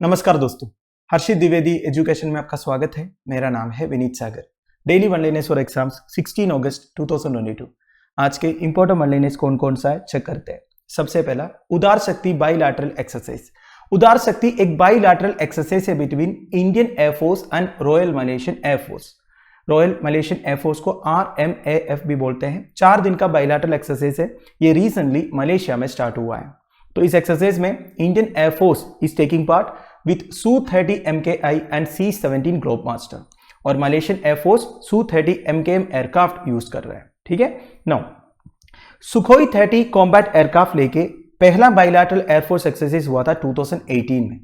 नमस्कार दोस्तों, हर्षित द्विवेदी एजुकेशन में आपका स्वागत है। मेरा नाम है विनीत सागर। डेली वनलाइनर्स फॉर एग्जाम्स 16 अगस्त 2022। आज के इंपॉर्टेंट वनलाइनर्स कौन कौन सा है चेक करते हैं। सबसे पहला, उदार शक्ति बाइलैटरल एक्सरसाइज। उदार शक्ति एक बाइलैटरल एक्सरसाइज है between Indian air force and royal Malaysian air force. Royal Malaysian air force को RMAF भी बोलते हैं। 4 दिन का बाइलैटरल एक्सरसाइज है। ये रिसेंटली मलेशिया में स्टार्ट हुआ है। तो इस एक्सरसाइज में Indian air force is taking part with Su-30 MKI and C-17 Globemaster और Malaysian air force Su-30 MKM aircraft use कर रहा है। ठीक है। नाउ सुखोई 30 कॉम्बैट एयरक्राफ्ट लेके पहला बाइलैटरल एयरफोर्स एक्सरसाइज हुआ था 2018 में।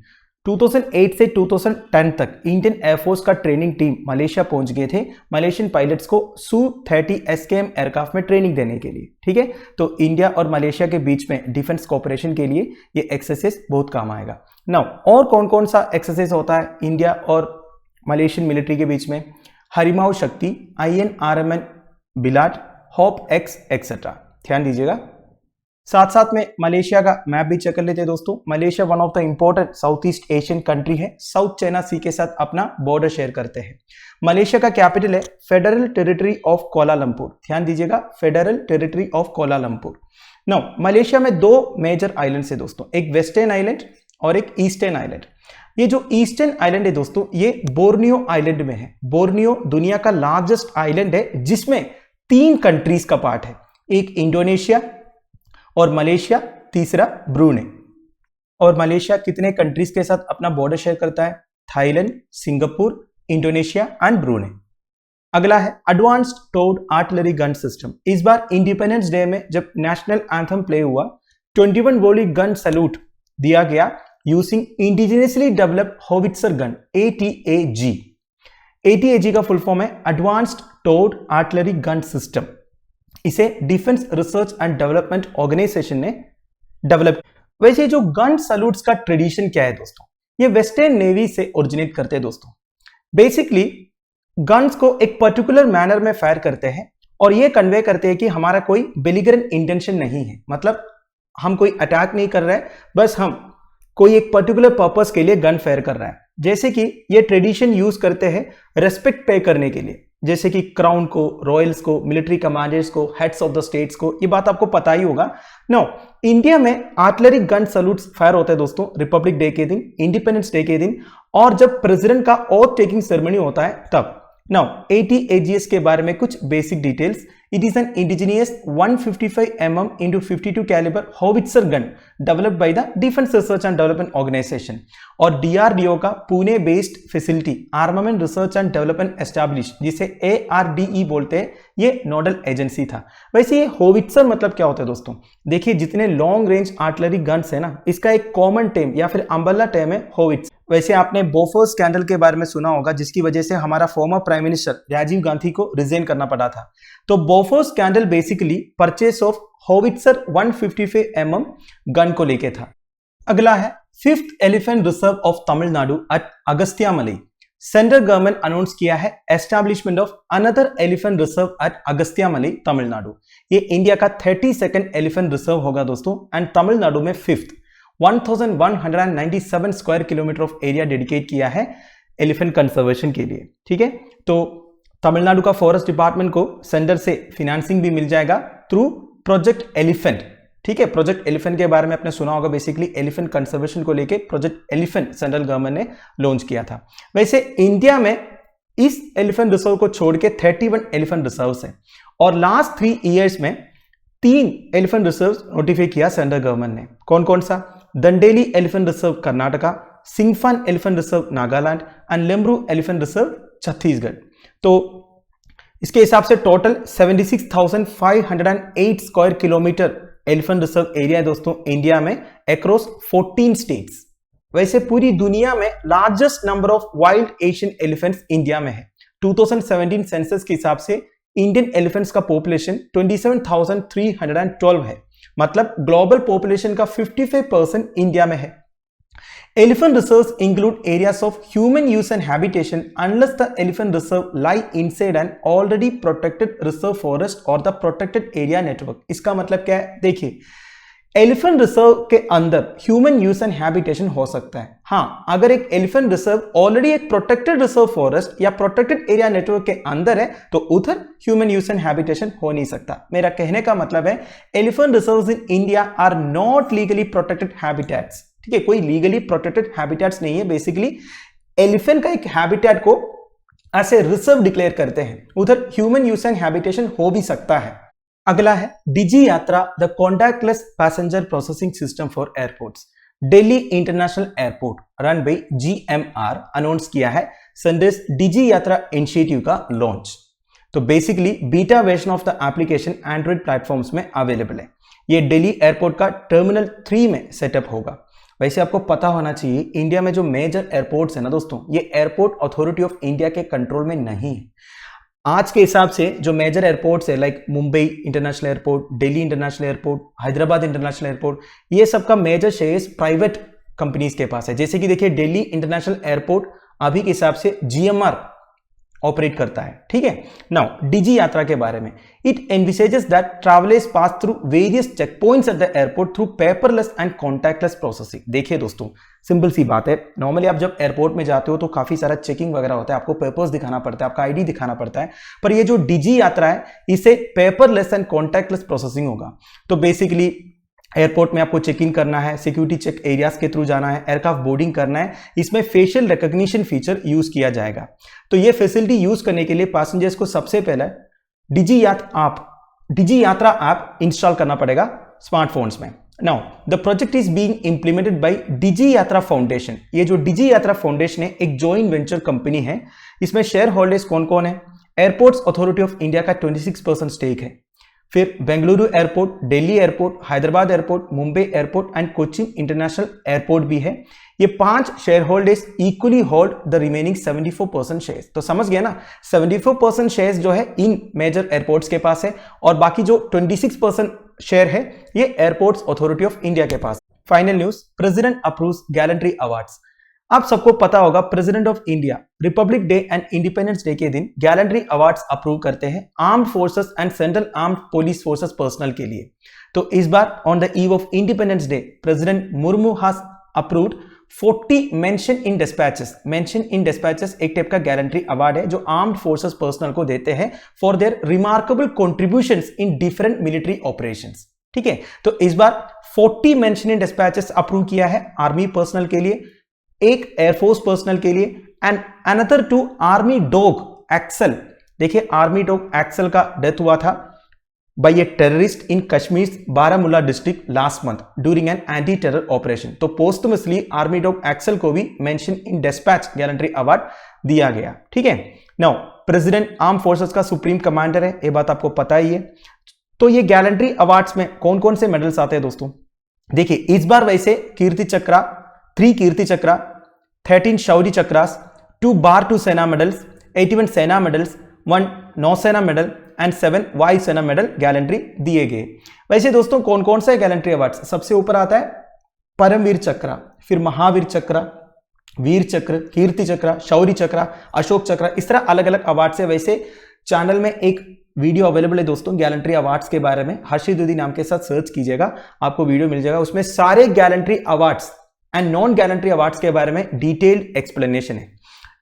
2008 से 2010 तक इंडियन एयरफोर्स का ट्रेनिंग टीम मलेशिया पहुंच गए थे मलेशियन पायलट्स को Su-30 SKM एयरक्राफ्ट में ट्रेनिंग देने के लिए। ठीक है। तो इंडिया और मलेशिया के बीच में डिफेंस कोऑपरेशन के लिए ये एक्सरसाइज बहुत काम आएगा। नाउ और कौन कौन सा एक्सरसाइज होता है इंडिया और मलेशियन मिलिट्री के बीच में? हरिमाऊ शक्ति, INRMN बिलाट, होप एक्स एक्सेट्रा। ध्यान दीजिएगा। साथ साथ में मलेशिया का मैप भी चेक कर लेते हैं दोस्तों। Malaysia one of the important south east Asian country है। साउथ चाइना सी के साथ अपना बॉर्डर शेयर करते हैं। मलेशिया का कैपिटल है फेडरल टेरिटरी ऑफ कोलालमपुर। ध्यान दीजिएगा, federal territory of Kuala Lumpur. Now Malaysia में 2 मेजर आइलैंड्स है दोस्तों, एक वेस्टर्न आइलैंड और एक ईस्टर्न आइलैंड। ये जो ईस्टर्न आइलैंड है दोस्तों, ये बोर्नियो आइलैंड में है। बोर्नियो दुनिया का लार्जेस्ट आइलैंड है जिसमें 3 कंट्रीज का पार्ट है, एक इंडोनेशिया और मलेशिया, तीसरा ब्रूने। और मलेशिया कितने कंट्रीज के साथ अपना बॉर्डर शेयर करता है? Thailand, Singapore, Indonesia and Brunei. अगला है advanced towed artillery gun system. इस बार इंडिपेंडेंस डे में जब नेशनल एंथम प्ले हुआ 21 वोली गन सैल्यूट दिया गया using indigenously developed howitzer gun ATAG। ATAG का फुल फॉर्म है advanced towed artillery gun system. इसे defence research and development organisation ने डेवलप। वैसे जो गन सैल्यूट्स का ट्रेडिशन क्या है दोस्तों, ये वेस्टर्न नेवी से ओरिजिनेट करते हैं दोस्तों। बेसिकली गन्स को एक पर्टिकुलर मैनर में फायर करते हैं और ये कन्वे करते हैं कि हमारा कोई बेलिगरेंट इंटेंशन नहीं है, मतलब हम कोई अटैक नहीं कर रहे हैं, बस हम कोई एक पर्टिकुलर पर्पस के लिए गन फायर कर रहा है। जैसे कि ये ट्रेडिशन यूज करते हैं रेस्पेक्ट पे करने के लिए, जैसे कि क्राउन को, रॉयल्स को, मिलिट्री कमांडर्स को, हेड्स ऑफ द स्टेट्स को। ये बात आपको पता ही होगा। नो, इंडिया में आर्टिलरी गन सैल्यूट्स फायर होते हैं दोस्तों रिपब्लिक डे के दिन, इंडिपेंडेंस डे के दिन, और जब प्रेसिडेंट का ओथ टेकिंग सेरेमनी होता है तब। नाउ ATAGS के बारे में कुछ basic details. It is an indigenous 155 mm into 52 caliber howitzer gun developed by the Defense Research and Development Organization और DRDO का Pune based facility armament research and development establish, जिसे ARDE बोलते हैं, ये नोडल एजेंसी था। वैसे ये होवित्जर मतलब क्या होता है दोस्तों? देखिए, जितने लॉन्ग रेंज आर्टिलरी गन्स है ना, इसका एक कॉमन टर्म या फिर अम्ब्रेला टर्म है होवित्जर। वैसे आपने बोफोर्स स्कैंडल के बारे में सुना होगा, जिसकी वजह से हमारा former prime minister Rajiv Gandhi को रिजाइन करना पड़ा था। तो Bofors scandal basically purchase of howitzer 155 mm gun को लेके था। अगला है 5th elephant reserve of Tamil Nadu at Agasthyamalai. Central government announce किया है establishment of another elephant reserve at Agasthyamalai Tamil Nadu. ये इंडिया का 32nd एलिफेंट रिजर्व होगा दोस्तों, एंड तमिलनाडु में 5th 1197 square kilometre of area dedicate किया है एलिफेंट कंजर्वेशन के लिए। ठीक है। तो तमिलनाडु का फॉरेस्ट डिपार्टमेंट को सेंटर से फिनेंसिंग भी मिल जाएगा थ्रू प्रोजेक्ट एलिफेंट। ठीक है। प्रोजेक्ट एलिफेंट के बारे में आपने सुना होगा, बेसिकली एलिफेंट कंजर्वेशन को लेके प्रोजेक्ट एलिफेंट सेंट्रल गवर्नमेंट ने लॉन्च किया था। वैसे इंडिया में इस एलिफेंट रिजर्व को छोड़ के 31 एलिफेंट रिजर्व्स है और लास्ट 3 ईयर्स में 3 एलिफेंट रिजर्व नोटिफाई किया सेंट्रल गवर्नमेंट ने। कौन कौन सा? Dandeli elephant reserve Karnataka, Singphan elephant reserve Nagaland and Lemru elephant reserve Chhattisgarh. तो इसके हिसाब से total 76,508 square kilometre elephant reserve area है दोस्तों इंडिया में अक्रॉस 14 स्टेट्स। वैसे पूरी दुनिया में largest number of wild Asian elephants India में है। 2017 सेंसस के हिसाब से इंडियन एलिफेंट्स का पॉपुलेशन 27,312 है, मतलब ग्लोबल पॉपुलेशन का 55% इंडिया में है। Elephant reserves include areas of human use and habitation unless the elephant reserve lie inside an already protected reserve forest or the protected area network। इसका मतलब क्या है? देखिए, एलिफेंट रिजर्व के अंदर ह्यूमन यूज एंड हैबिटेशन हो सकता है। हाँ, अगर एक एलिफेंट रिजर्व ऑलरेडी एक प्रोटेक्टेड रिजर्व फॉरेस्ट या प्रोटेक्टेड एरिया नेटवर्क के अंदर है तो उधर ह्यूमन यूज एंड हैबिटेशन हो नहीं सकता। मेरा कहने का मतलब है elephant reserves in India are not legally protected habitats. ठीक है, कोई लीगली प्रोटेक्टेड हैबिटेट्स नहीं है। बेसिकली एलिफेंट का एक हैबिटेट को ऐसे रिजर्व डिक्लेयर करते हैं, उधर ह्यूमन यूज एंड हैबिटेशन हो भी सकता है। अगला है डिजी यात्रा, the contactless passenger processing system for airports. Delhi international airport run by GMR announce किया है संदेश डिजी यात्रा इनिशिएटिव का लॉन्च। तो basically beta version of the application Android platforms में अवेलेबल है। ये दिल्ली एयरपोर्ट का टर्मिनल 3 में सेटअप होगा। वैसे आपको पता होना चाहिए इंडिया में जो मेजर एयरपोर्ट्स है ना दोस्तों, ये एयरपोर्ट अथॉरिटी ऑफ इंडिया के कंट्रोल में नहीं है। आज के हिसाब से जो मेजर एयरपोर्ट्स है like Mumbai international airport, Delhi international airport, Hyderabad international airport, ये सब का मेजर शेयर्स प्राइवेट कंपनीज के पास है। जैसे कि देखिए दिल्ली इंटरनेशनल एयरपोर्ट अभी के हिसाब से GMR ऑपरेट करता है। ठीक है, नाउ डिजी यात्रा के बारे में, it envisages that travellers pass through various check points at the airport through paperless and contactless processing. देखिए दोस्तों, सिंपल सी बात है, नॉर्मली आप जब एयरपोर्ट में जाते हो तो काफी सारा चेकिंग वगैरह होता है, आपको पेपर्स दिखाना पड़ता है, आपका ID दिखाना पड़ता है। पर ये जो डिजी यात्रा है इसे पेपरलेस एंड कॉन्टैक्टलेस प्रोसेसिंग होगा। तो बेसिकली एयरपोर्ट में आपको चेक इन करना है, सिक्योरिटी चेक एरियाज के थ्रू जाना है, एयरक्राफ्ट बोर्डिंग करना है, इसमें फेशियल रिकॉग्निशन फीचर यूज किया जाएगा। तो ये फैसिलिटी यूज करने के लिए पैसेंजर्स को सबसे पहले डिजी यात्रा ऐप इंस्टॉल करना पड़ेगा स्मार्टफोन्स में। Now the project is being implemented by Digi Yatra foundation. ये जो डिजी यात्रा फाउंडेशन है एक जॉइंट वेंचर कंपनी है। इसमें शेयर होल्डर्स कौन कौन है? एयरपोर्ट्स अथॉरिटी ऑफ इंडिया का 26% स्टेक है, फिर Bengaluru airport, Delhi airport, Hyderabad airport, Mumbai airport and Cochin international airport भी है। ये 5 share holders equally hold the remaining 74% shares. तो समझ गया ना, 74% शेयर्स जो है इन मेजर एयरपोर्ट्स के पास है और बाकी जो 26% शेयर है ये एयरपोर्ट्स अथॉरिटी ऑफ इंडिया के पास। Final news, president approves gallantry awards. आप सबको पता होगा president of India republic day and independence day के दिन गैलेंट्री अवार्ड्स अप्रूव करते हैं armed forces and central armed police forces personnel के लिए। तो इस बार on the eve of independence day president Murmu has approved 40 mention in dispatches. Mention in dispatches एक टाइप का गैलेंट्री अवार्ड है जो आर्म्ड फोर्सेस पर्सनल को देते हैं for their remarkable contributions in different military operations. ठीक है, तो इस बार 40 मेंशन इन डिस्पैचेस अप्रूव किया है आर्मी पर्सनल के लिए, एक एयरफोर्स पर्सनल के लिए and another 2 army dog Axel. देखिए आर्मी डॉग एक्सेल का डेथ हुआ था by a terrorist in Kashmir Baramulla district last month during an anti terror operation. तो पोस्टमसली आर्मी डॉग एक्सेल को भी mention in dispatch gallantry award दिया गया। ठीक है, नाउ प्रेसिडेंट आर्म फोर्सेस का सुप्रीम कमांडर है, ये बात आपको पता ही है। तो ये गैलेंट्री अवार्ड्स में कौन कौन से मेडल्स आते हैं दोस्तों? देखिए इस बार वैसे कीर्ति चक्रा, 3 कीर्ति चक्रा, 13 शौर्य चक्रास, 2 बार 2 सेना मेडल्स, 81 सेना मेडल्स, 1 नौसेना मेडल एंड 7 वायु सेना मेडल गैलेंट्री दिए गए। वैसे दोस्तों कौन कौन सा गैलेंट्री अवार्ड्स? सबसे ऊपर आता है परमवीर चक्र, फिर महावीर चक्र, वीर चक्र, कीर्ति चक्र, शौर्य चक्र, अशोक चक्र, इस तरह अलग अलग अवार्ड से। वैसे चैनल में एक वीडियो अवेलेबल है दोस्तों गैलेंट्री अवार्ड्स के बारे में, हर्षित द्विवेदी नाम के साथ सर्च कीजिएगा, आपको वीडियो मिल जाएगा। उसमें सारे gallantry awards and non gallantry awards के बारे में डिटेल्ड एक्सप्लेनेशन है।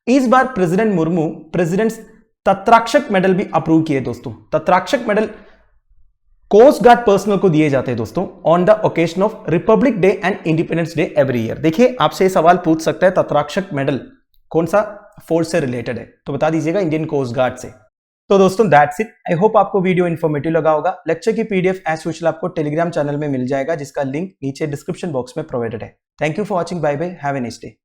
इस बार प्रेसिडेंट मुर्मू प्रेसिडेंट्स तत्राक्षक मेडल भी अप्रूव किए दोस्तों। तत्राक्षक मेडल कोस्ट गार्ड पर्सनल को दिए जाते हैं दोस्तों on the occasion of Republic day and independence day every year. देखिए आपसे सवाल पूछ सकता है तत्राक्षक मेडल कौन सा फोर्स से रिलेटेड है, तो बता दीजिएगा इंडियन कोस्ट गार्ड से। तो दोस्तों दैट्स इट। आई होप आपको वीडियो इन्फॉर्मेटिव लगा होगा। लेक्चर की PDF एज यूजुअल आपको टेलीग्राम चैनल में मिल जाएगा जिसका लिंक नीचे डिस्क्रिप्शन बॉक्स में प्रोवाइडेड है। Thank you for watching, bye bye, have a nice day.